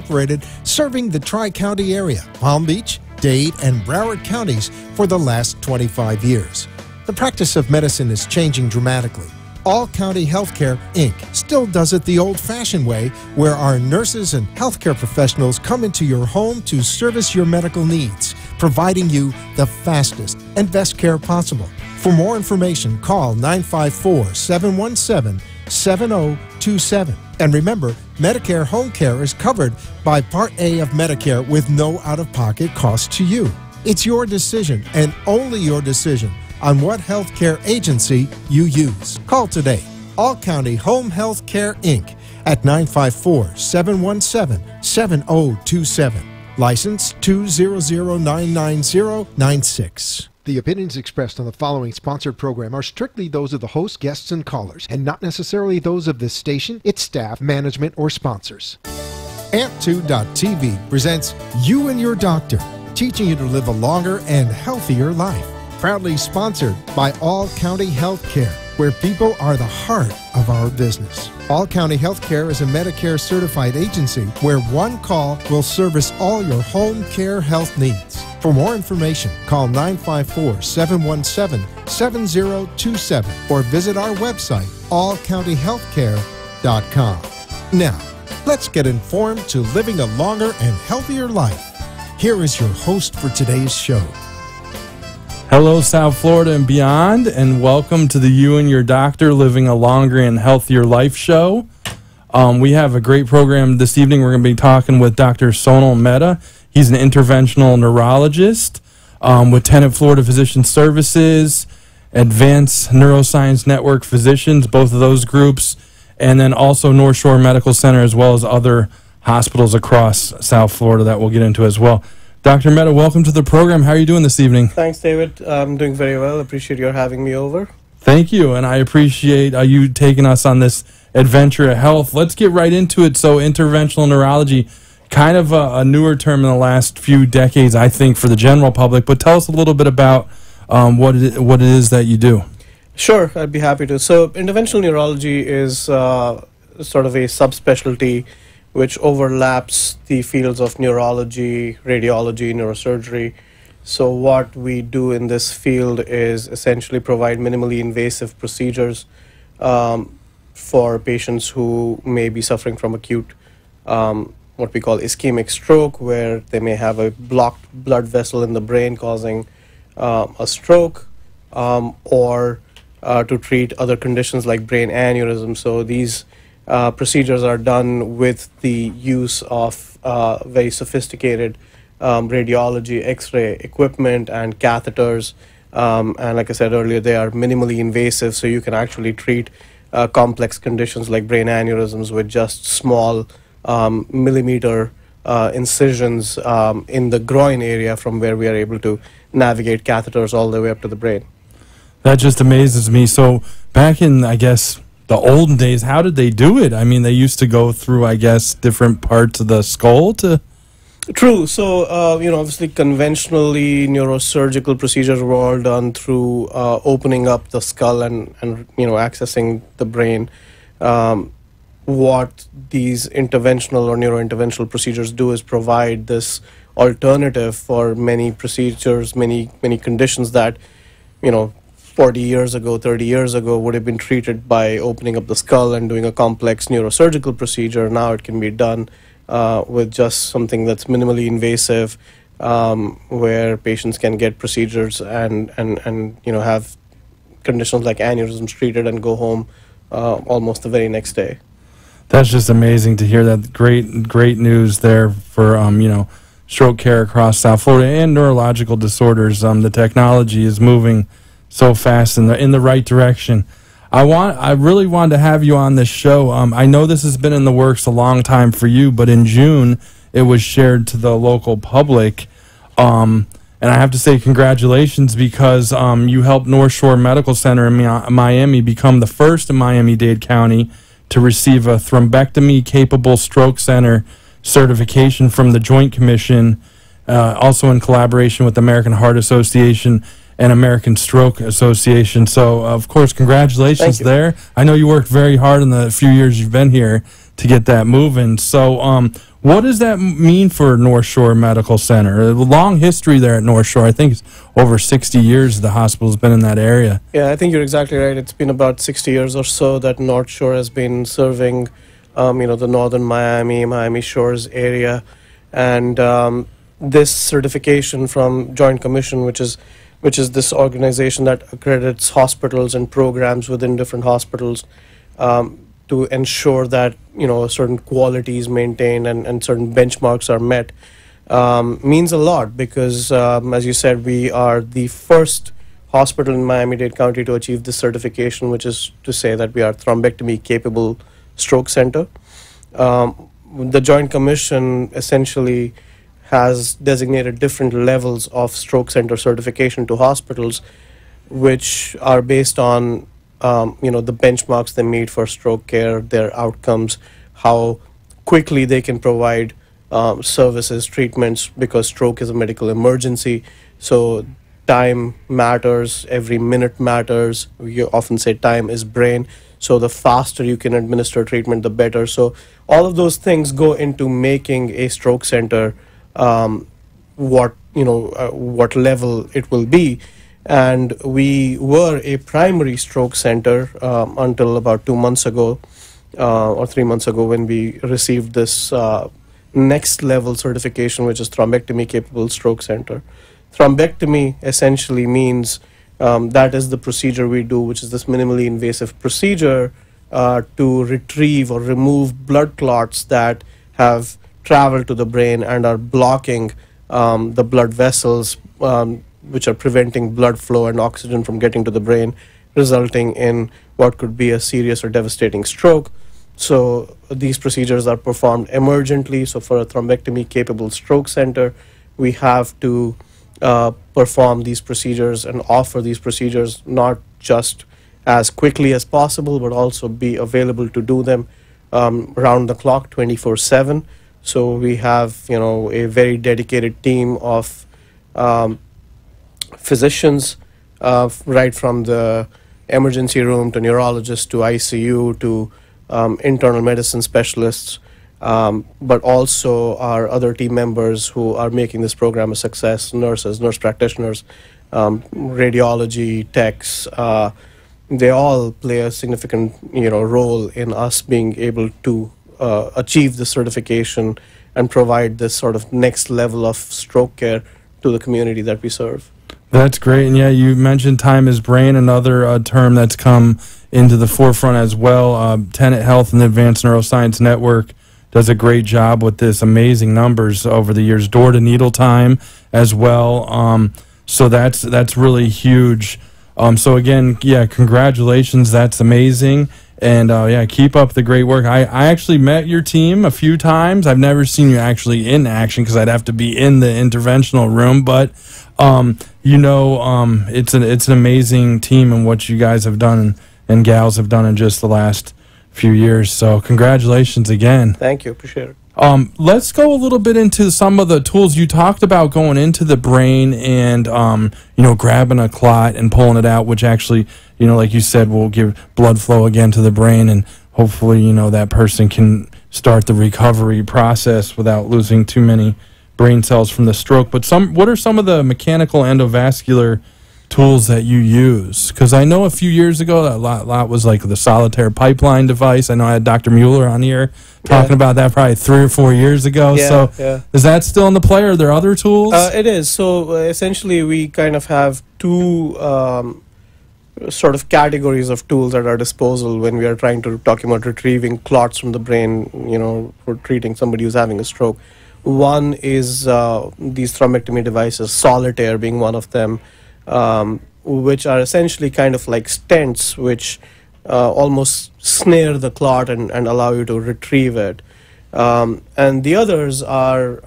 Incorporated, serving the Tri-County area, Palm Beach, Dade, and Broward counties for the last 25 years. The practice of medicine is changing dramatically. All County Healthcare, Inc. still does it the old-fashioned way, where our nurses and healthcare professionals come into your home to service your medical needs, providing you the fastest and best care possible. For more information, call 954-717-7027. And remember, Medicare Home Care is covered by Part A of Medicare with no out-of-pocket cost to you. It's your decision, and only your decision, on what healthcare agency you use. Call today. All County Home Health Care, Inc. at 954-717-7027. License 200999096. The opinions expressed on the following sponsored program are strictly those of the host, guests, and callers, and not necessarily those of this station, its staff, management, or sponsors. Amp2.tv presents You and Your Doctor, teaching you to live a longer and healthier life. Proudly sponsored by All County Healthcare, where people are the heart of our business. All County Healthcare is a Medicare certified agency where one call will service all your home care health needs. For more information, call 954-717-7027 or visit our website, allcountyhealthcare.com. Now, let's get informed to living a longer and healthier life. Here is your host for today's show. Hello, South Florida and beyond, and welcome to the You and Your Doctor Living a Longer and Healthier Life show. We have a great program this evening. We're going to be talking with Dr. Sonal Mehta. He's an interventional neurologist with Tenet Florida Physician Services, Advanced Neuroscience Network Physicians, both of those groups, and then also North Shore Medical Center, as well as other hospitals across South Florida that we'll get into as well. Dr. Mehta, welcome to the program. How are you doing this evening? Thanks, David. I'm doing very well. Appreciate your having me over. Thank you, and I appreciate you taking us on this adventure of health. Let's get right into it. So interventional neurology, kind of a newer term in the last few decades, I think, for the general public, but tell us a little bit about what it is that you do. Sure, I'd be happy to. So interventional neurology is sort of a subspecialty which overlaps the fields of neurology, radiology, neurosurgery. So what we do in this field is essentially provide minimally invasive procedures for patients who may be suffering from acute, what we call ischemic stroke, where they may have a blocked blood vessel in the brain causing a stroke, or to treat other conditions like brain aneurysm. So these procedures are done with the use of very sophisticated radiology, X-ray equipment, and catheters. And like I said earlier, they are minimally invasive, so you can actually treat complex conditions like brain aneurysms with just small millimeter incisions in the groin area, from where we are able to navigate catheters all the way up to the brain. That just amazes me. So back in, I guess, the olden days, how did they do it? I mean, they used to go through, I guess, different parts of the skull to... True. So, obviously conventionally neurosurgical procedures were all done through opening up the skull and accessing the brain. What these interventional or neurointerventional procedures do is provide this alternative for many procedures, many conditions that, 40 years ago, 30 years ago would have been treated by opening up the skull and doing a complex neurosurgical procedure. Now it can be done with just something that's minimally invasive, where patients can get procedures and have conditions like aneurysms treated and go home almost the very next day. That's just amazing to hear that. Great news there for stroke care across South Florida and neurological disorders. The technology is moving so fast in the right direction. I really wanted to have you on this show. I know this has been in the works a long time for you, but in June it was shared to the local public. And I have to say congratulations, because you helped North Shore Medical Center in Miami become the first in Miami-Dade County to receive a thrombectomy-capable stroke center certification from the Joint Commission, also in collaboration with the American Heart Association and American Stroke Association. So, of course, congratulations there. I know you worked very hard in the few years you've been here to get that moving. So, What does that mean for North Shore Medical Center? A long history there at North Shore. I think it's over 60 years the hospital's been in that area. Yeah, I think you're exactly right. It's been about 60 years or so that North Shore has been serving, the northern Miami Shores area. And this certification from Joint Commission, which is this organization that accredits hospitals and programs within different hospitals, to ensure that certain quality is maintained and certain benchmarks are met, means a lot because, as you said, we are the first hospital in Miami-Dade County to achieve this certification, which is to say that we are thrombectomy-capable stroke center. The Joint Commission essentially has designated different levels of stroke center certification to hospitals, which are based on the benchmarks they meet for stroke care, their outcomes, how quickly they can provide services, treatments, because stroke is a medical emergency. So time matters, every minute matters. We often say time is brain. So the faster you can administer treatment, the better. So all of those things go into making a stroke center what level it will be. And we were a primary stroke center until about 2 months ago or 3 months ago when we received this next level certification, which is thrombectomy capable stroke center. Thrombectomy essentially means that is the procedure we do, which is this minimally invasive procedure to retrieve or remove blood clots that have traveled to the brain and are blocking the blood vessels, which are preventing blood flow and oxygen from getting to the brain, resulting in what could be a serious or devastating stroke. So these procedures are performed emergently. So for a thrombectomy-capable stroke center, we have to perform these procedures and offer these procedures not just as quickly as possible, but also be available to do them round the clock, 24/7. So we have, a very dedicated team of physicians, right from the emergency room to neurologists to ICU to internal medicine specialists, but also our other team members who are making this program a success, nurses, nurse practitioners, radiology techs. They all play a significant role in us being able to achieve the certification and provide this sort of next level of stroke care to the community that we serve. That's great. And yeah, you mentioned time is brain, another term that's come into the forefront as well. Tenet Health and the Advanced Neuroscience Network does a great job with this, amazing numbers over the years, door to needle time as well. So that's really huge. So again, yeah, congratulations. That's amazing. And yeah, keep up the great work. I actually met your team a few times. I've never seen you actually in action because I'd have to be in the interventional room. But it's an amazing team and what you guys have done and gals have done in just the last few years. So congratulations again. Thank you. Appreciate it. Let's go a little bit into some of the tools you talked about going into the brain and, grabbing a clot and pulling it out, which actually, like you said, will give blood flow again to the brain. And hopefully, that person can start the recovery process without losing too many brain cells from the stroke. But what are some of the mechanical endovascular tools that you use? Because I know a few years ago that lot was like the solitaire pipeline device. I know I had Dr. Mueller on here talking about that probably 3 or 4 years ago. Is that still in the play? Are there other tools? It is. So essentially we kind of have two sort of categories of tools at our disposal when we are trying to talk about retrieving clots from the brain, for treating somebody who's having a stroke. One is these thrombectomy devices, solitaire being one of them, which are essentially kind of like stents which almost snare the clot and allow you to retrieve it. And the others are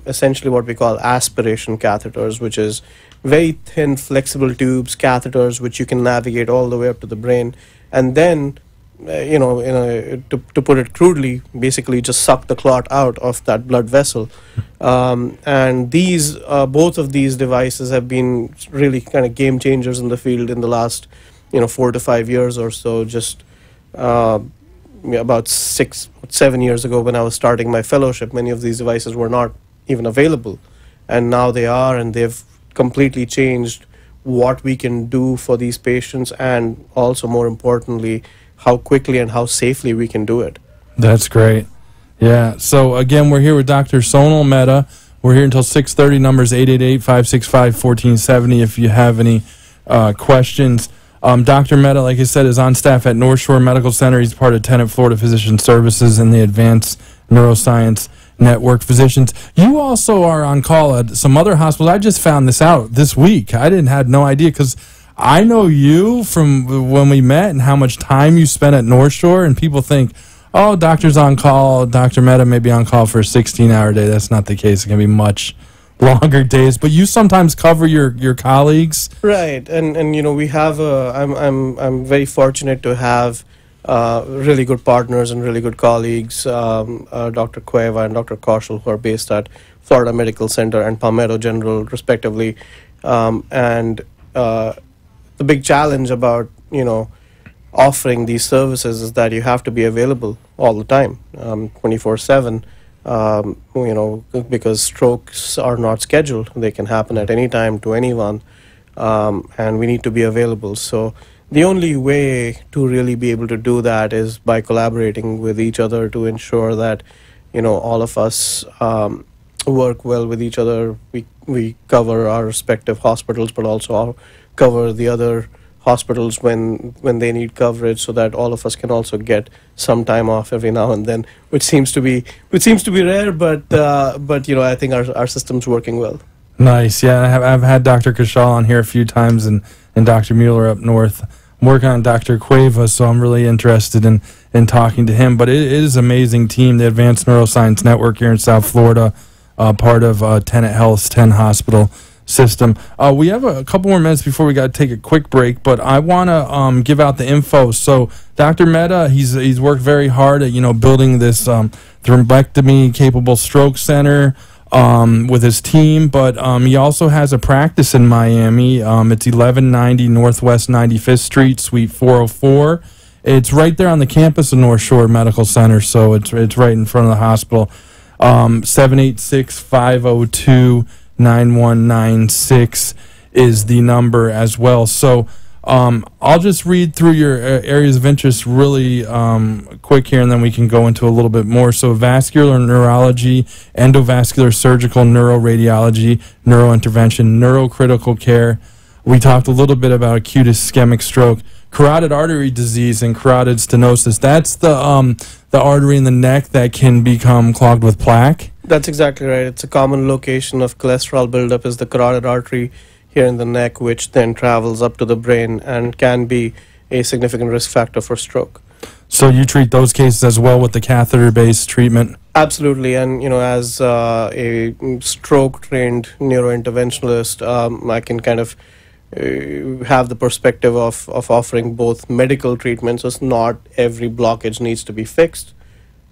essentially what we call aspiration catheters, which is very thin flexible tubes, catheters which you can navigate all the way up to the brain, and then to put it crudely, basically just suck the clot out of that blood vessel. And these, both of these devices have been really kind of game changers in the field in the last, 4 to 5 years or so, just about 6-7 years ago when I was starting my fellowship, many of these devices were not even available, and now they are, and they've completely changed what we can do for these patients, and also more importantly, how quickly and how safely we can do it. That's great. Yeah. So again, we're here with Dr. Sonal Mehta. We're here until 6:30. Numbers 888-565-1470 if you have any questions. Dr. Mehta, like I said, is on staff at North Shore Medical Center. He's part of Tenet Florida Physician Services and the Advanced Neuroscience Network Physicians. You also are on call at some other hospitals. I just found this out this week. I had no idea, because I know you from when we met and how much time you spent at North Shore, and people think, oh, doctor's on call, Dr. Mehta may be on call for a 16-hour day. That's not the case. It can be much longer days, but you sometimes cover your colleagues. Right, and we have I'm very fortunate to have really good partners and really good colleagues, Dr. Cueva and Dr. Kaushal, who are based at Florida Medical Center and Palmetto General, respectively. And the big challenge about offering these services is that you have to be available all the time, 24/7. Because strokes are not scheduled; they can happen at any time to anyone, and we need to be available. So the only way to really be able to do that is by collaborating with each other to ensure that all of us work well with each other. We cover our respective hospitals, but also cover the other hospitals when they need coverage, so that all of us can also get some time off every now and then, which seems to be rare, but I think our system's working well. Nice. Yeah, I've had Dr. Kaushal on here a few times, and Dr. Mueller up north. I'm working on Dr. Cueva, so I'm really interested in talking to him. But it is an amazing team, the Advanced Neuroscience Network here in South Florida, part of Tenet Health's 10 hospital system. We have a couple more minutes before we got to take a quick break, but I want to give out the info. So Dr. Mehta, he's worked very hard at building this thrombectomy capable stroke center with his team, but he also has a practice in Miami. It's 1190 Northwest 95th Street, Suite 404. It's right there on the campus of North Shore Medical Center, so it's right in front of the hospital. 786-502-9196 is the number as well. So I'll just read through your areas of interest really quick here, and then we can go into a little bit more. So vascular neurology, endovascular surgical neuroradiology, neurointervention, neurocritical care. We talked a little bit about acute ischemic stroke, carotid artery disease, and carotid stenosis. That's the artery in the neck that can become clogged with plaque. That's exactly right. It's a common location of cholesterol buildup is the carotid artery here in the neck, which then travels up to the brain and can be a significant risk factor for stroke. So you treat those cases as well with the catheter-based treatment? Absolutely, and as a stroke-trained neurointerventionalist, I can kind of have the perspective of offering both medical treatments, as not every blockage needs to be fixed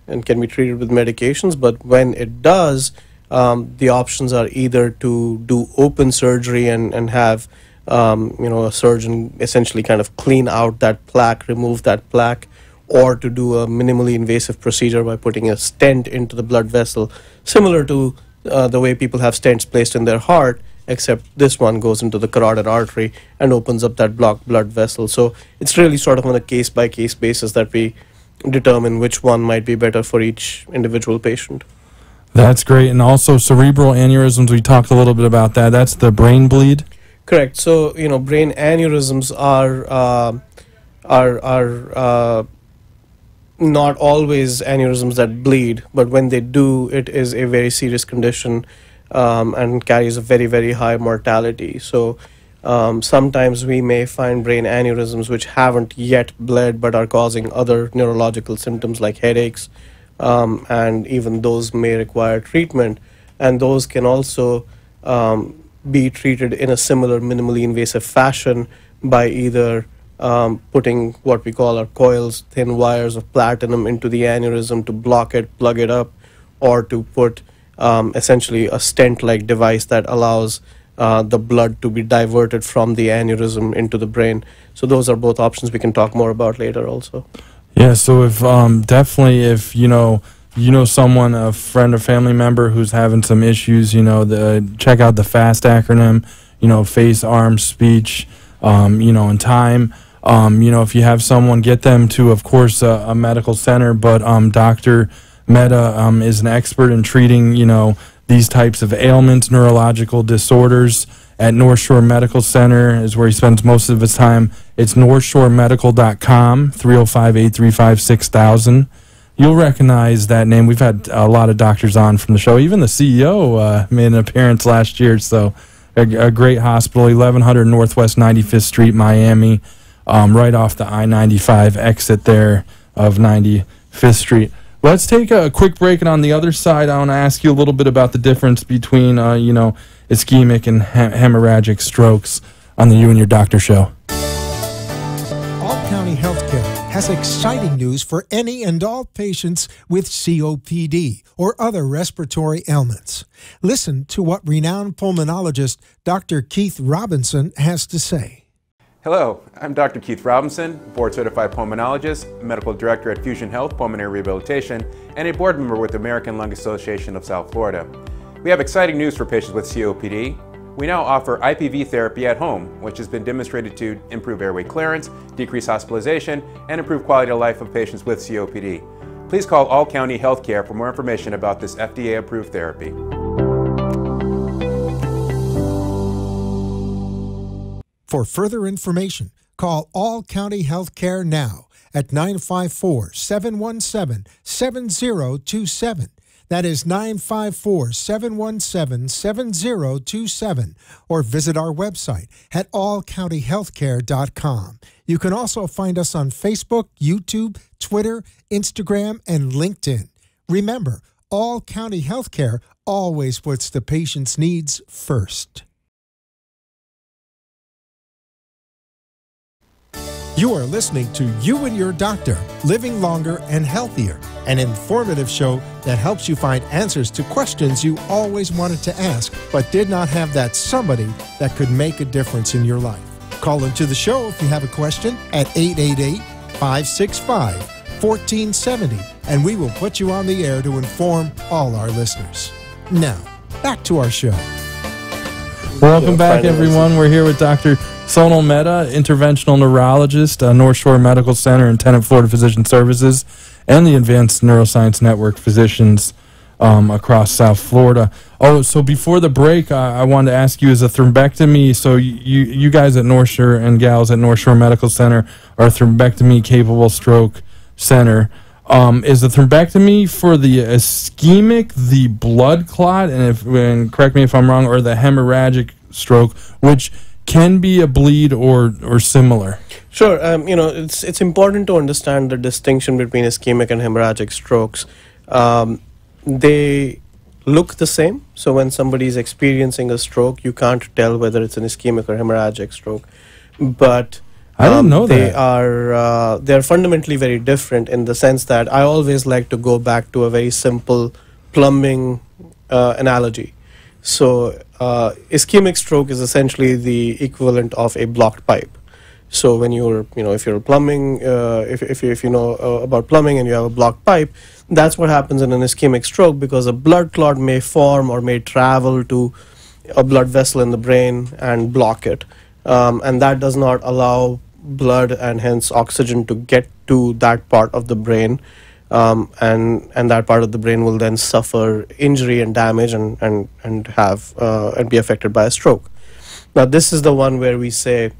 and can be treated with medications, but when it does, the options are either to do open surgery and have a surgeon essentially kind of clean out that plaque, remove that plaque, or to do a minimally invasive procedure by putting a stent into the blood vessel, similar to the way people have stents placed in their heart, except this one goes into the carotid artery and opens up that blocked blood vessel. So it's really sort of on a case-by-case basis that we determine which one might be better for each individual patient. That's great. And also cerebral aneurysms, we talked a little bit about that. That's the brain bleed? Correct. So, brain aneurysms are not always aneurysms that bleed, but when they do, it is a very serious condition and carries a very, very high mortality. So sometimes we may find brain aneurysms which haven't yet bled but are causing other neurological symptoms like headaches, and even those may require treatment, and those can also be treated in a similar minimally invasive fashion by either putting what we call our coils, thin wires of platinum into the aneurysm to block it, plug it up, or to put essentially a stent-like device that allows the blood to be diverted from the aneurysm into the brain. So those are both options we can talk more about later also. Yeah, so if definitely if someone, a friend or family member who's having some issues, check out the FAST acronym, face, arm, speech, and time. If you have someone, get them to, of course, a medical center. But Dr. Mehta is an expert in treating, these types of ailments, neurological disorders. At North Shore Medical Center is where he spends most of his time. It's northshoremedical.com, 305-835-6000. You'll recognize that name. We've had a lot of doctors on from the show. Even the CEO made an appearance last year. So a great hospital, 1100 Northwest 95th Street, Miami, right off the I-95 exit there of 95th Street. Let's take a quick break, and on the other side, I want to ask you a little bit about the difference between, ischemic and hemorrhagic strokes on the You and Your Doctor show. All County Healthcare has exciting news for any and all patients with COPD or other respiratory ailments. Listen to what renowned pulmonologist Dr. Keith Robinson has to say. Hello, I'm Dr. Keith Robinson, board-certified pulmonologist, medical director at Fusion Health Pulmonary Rehabilitation, and a board member with the American Lung Association of South Florida. We have exciting news for patients with COPD. We now offer IPV therapy at home, which has been demonstrated to improve airway clearance, decrease hospitalization, and improve quality of life of patients with COPD. Please call All County Healthcare for more information about this FDA-approved therapy. For further information, call All County Healthcare now at 954-717-7027. That is 954-717-7027. Or visit our website at allcountyhealthcare.com. You can also find us on Facebook, YouTube, Twitter, Instagram, and LinkedIn. Remember, All County Healthcare always puts the patient's needs first. You are listening to You and Your Doctor, Living Longer and Healthier, an informative show that helps you find answers to questions you always wanted to ask but did not have that somebody that could make a difference in your life. Call into the show if you have a question at 888-565-1470, and we will put you on the air to inform all our listeners. Now, back to our show. Welcome back, everyone. We're here with Dr. Sonal Mehta, interventional neurologist, North Shore Medical Center and Tenet Florida Physician Services, and the Advanced Neuroscience Network physicians across South Florida. Oh, so before the break, I wanted to ask you, is a thrombectomy, so you guys at North Shore and gals at North Shore Medical Center are a thrombectomy-capable stroke center. Is the thrombectomy for the ischemic, the blood clot, and correct me if I'm wrong, or the hemorrhagic stroke, which can be a bleed or similar? Sure. It's important to understand the distinction between ischemic and hemorrhagic strokes. They look the same. So when somebody is experiencing a stroke, you can't tell whether it's an ischemic or hemorrhagic stroke. But I didn't know they are fundamentally very different in the sense that I always like to go back to a very simple plumbing analogy. So ischemic stroke is essentially the equivalent of a blocked pipe. So when if you're plumbing, if you know about plumbing and you have a blocked pipe, that's what happens in an ischemic stroke, because a blood clot may form or may travel to a blood vessel in the brain and block it. And that does not allow blood and hence oxygen to get to that part of the brain. And that part of the brain will then suffer injury and damage and be affected by a stroke. Now, this is the one where we say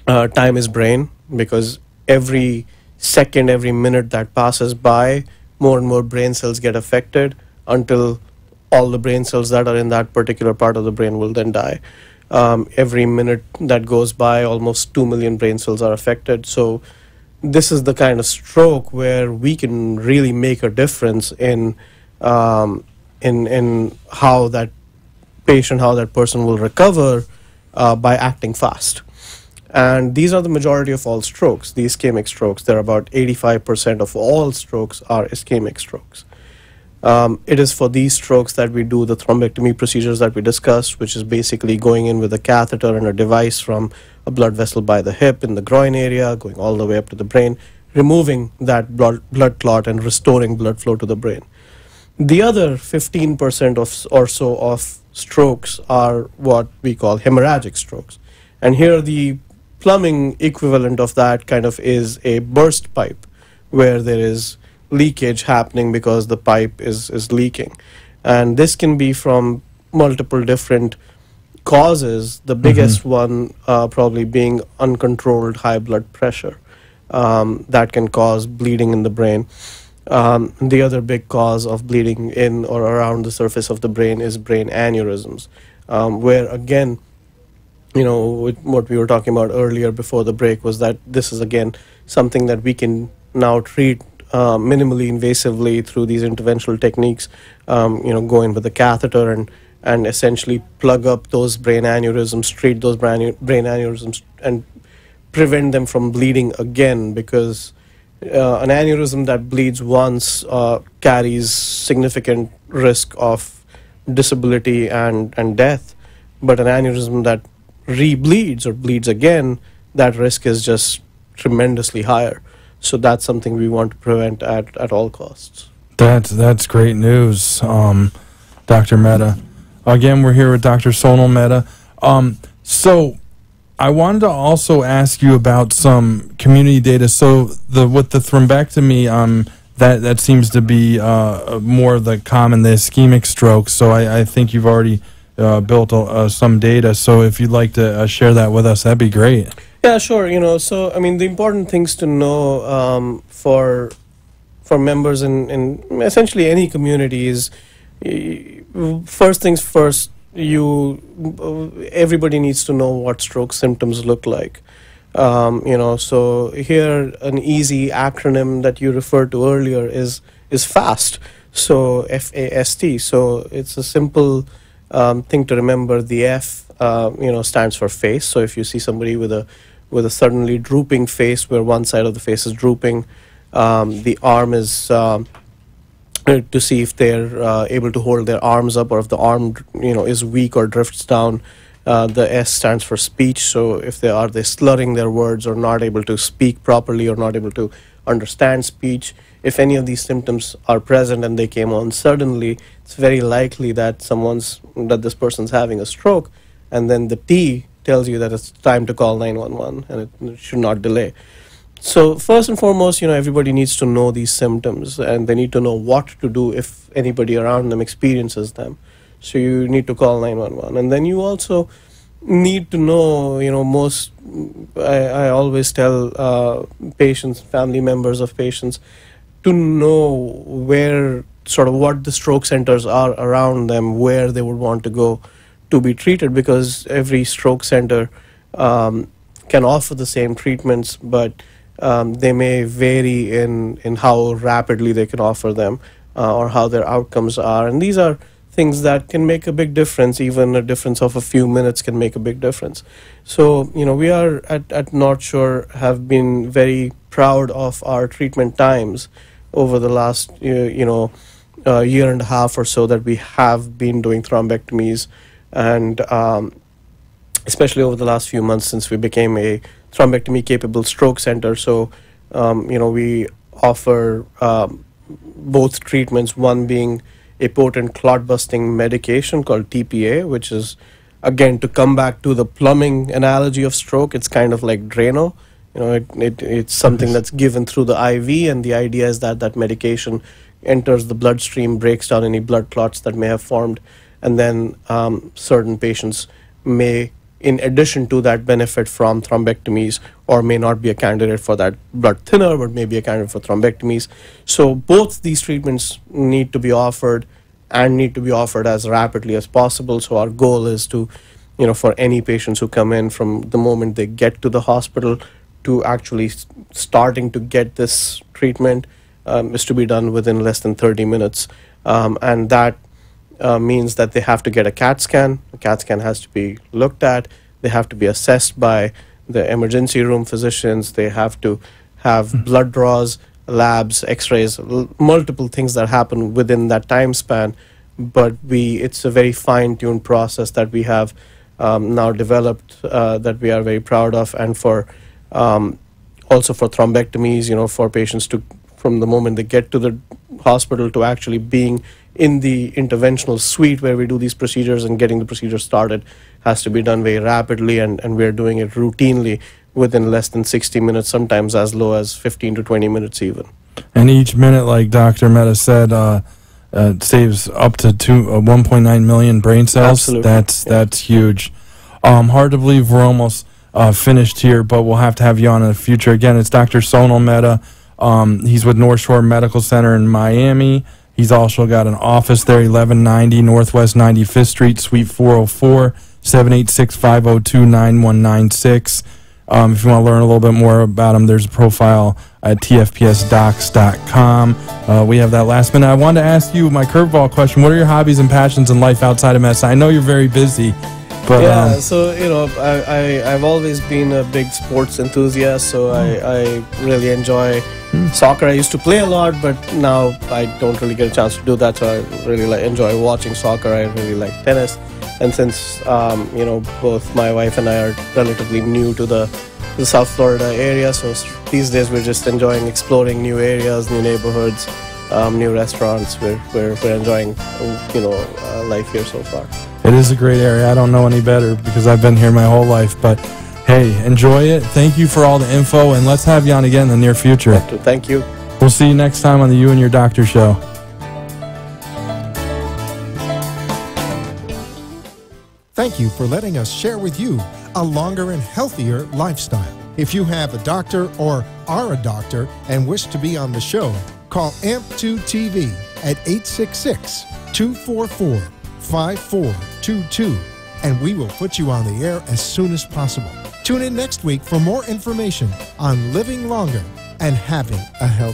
time is brain, because every second, every minute that passes by, more and more brain cells get affected until all the brain cells that are in that particular part of the brain will then die. Every minute that goes by, almost 2 million brain cells are affected. So this is the kind of stroke where we can really make a difference in how that patient, how that person will recover by acting fast. And these are the majority of all strokes, the ischemic strokes. They're about 85% of all strokes are ischemic strokes. It is for these strokes that we do the thrombectomy procedures that we discussed, which is basically going in with a catheter and a device from a blood vessel by the hip in the groin area, going all the way up to the brain, removing that blood clot and restoring blood flow to the brain. The other 15% or so of strokes are what we call hemorrhagic strokes. And here the plumbing equivalent of that kind of is a burst pipe, where there is leakage happening because the pipe is leaking. And this can be from multiple different causes, the biggest one probably being uncontrolled high blood pressure that can cause bleeding in the brain. The other big cause of bleeding in or around the surface of the brain is brain aneurysms, where again, what we were talking about earlier before the break was that this is again something that we can now treat minimally invasively through these interventional techniques, go in with a catheter and essentially plug up those brain aneurysms, treat those brain aneurysms, and prevent them from bleeding again, because an aneurysm that bleeds once carries significant risk of disability and death, but an aneurysm that rebleeds or bleeds again, that risk is just tremendously higher. So that's something we want to prevent at all costs. That's great news, Dr. Mehta. Again, we're here with Dr. Sonal Mehta. So I wanted to also ask you about some community data. So with the thrombectomy, that seems to be more the ischemic stroke. So I think you've already built some data. So if you'd like to share that with us, that'd be great. Yeah, sure. So I mean, the important things to know for members in essentially any community is, first things first, everybody needs to know what stroke symptoms look like. So here an easy acronym that you referred to earlier is FAST. So FAST. So it's a simple thing to remember. The F stands for face. So if you see somebody with a suddenly drooping face, where one side of the face is drooping, the arm is to see if they're able to hold their arms up, or if the arm is weak or drifts down. The S stands for speech. So if they slurring their words, or not able to speak properly, or not able to understand speech, if any of these symptoms are present and they came on suddenly, it's very likely that this person's having a stroke. And then the T tells you that it's time to call 911, and it should not delay. So first and foremost, everybody needs to know these symptoms, and they need to know what to do if anybody around them experiences them. So you need to call 911. And then you also need to know, I always tell patients, family members of patients, to know what the stroke centers are around them, where they would want to go to be treated, because every stroke center can offer the same treatments, but they may vary in how rapidly they can offer them, or how their outcomes are. And these are things that can make a big difference. Even a difference of a few minutes can make a big difference. So, we are at North Shore have been very proud of our treatment times over the last, year and a half or so that we have been doing thrombectomies. And especially over the last few months since we became a thrombectomy capable stroke center. So, we offer both treatments, one being a potent clot busting medication called TPA, which is, again, to come back to the plumbing analogy of stroke, it's kind of like Drano. It's something that's given through the IV, and the idea is that medication enters the bloodstream, breaks down any blood clots that may have formed, and then certain patients may, in addition to that, benefit from thrombectomies, or may not be a candidate for that blood thinner, but may be a candidate for thrombectomies. So both these treatments need to be offered, and need to be offered as rapidly as possible. So our goal is to, for any patients who come in, from the moment they get to the hospital to actually starting to get this treatment, is to be done within less than 30 minutes. And that means that they have to get a CAT scan. A CAT scan has to be looked at. They have to be assessed by the emergency room physicians. They have to have blood draws, labs, x-rays, multiple things that happen within that time span. But it's a very fine-tuned process that we have now developed, that we are very proud of. And for also for thrombectomies, for patients to, from the moment they get to the hospital to actually being in the interventional suite where we do these procedures and getting the procedure started has to be done very rapidly, and we're doing it routinely within less than 60 minutes, sometimes as low as 15 to 20 minutes even. And each minute, like Dr. Mehta said, saves up to 1.9 million brain cells. Absolutely. That's huge. Hard to believe we're almost finished here, but we'll have to have you on in the future. Again, it's Dr. Sonal Mehta. He's with North Shore Medical Center in Miami. He's also got an office there, 1190 Northwest 95th Street, Suite 404, 786-502-9196. If you want to learn a little bit more about him, there's a profile at tfpsdocs.com. We have that last minute. I wanted to ask you my curveball question. What are your hobbies and passions in life outside of medicine? I know you're very busy. But, so I've always been a big sports enthusiast, so I really enjoy soccer. I used to play a lot, but now I don't really get a chance to do that, so I really enjoy watching soccer. I really like tennis, and since both my wife and I are relatively new to the South Florida area, so these days we're just enjoying exploring new areas, new neighborhoods, new restaurants. We're enjoying life here so far. It is a great area. I don't know any better because I've been here my whole life. But, hey, enjoy it. Thank you for all the info, and let's have you on again in the near future. Thank you. We'll see you next time on the You and Your Doctor Show. Thank you for letting us share with you a longer and healthier lifestyle. If you have a doctor or are a doctor and wish to be on the show, call AMP2 TV at 866-244-5422, and we will put you on the air as soon as possible. Tune in next week for more information on living longer and having a healthy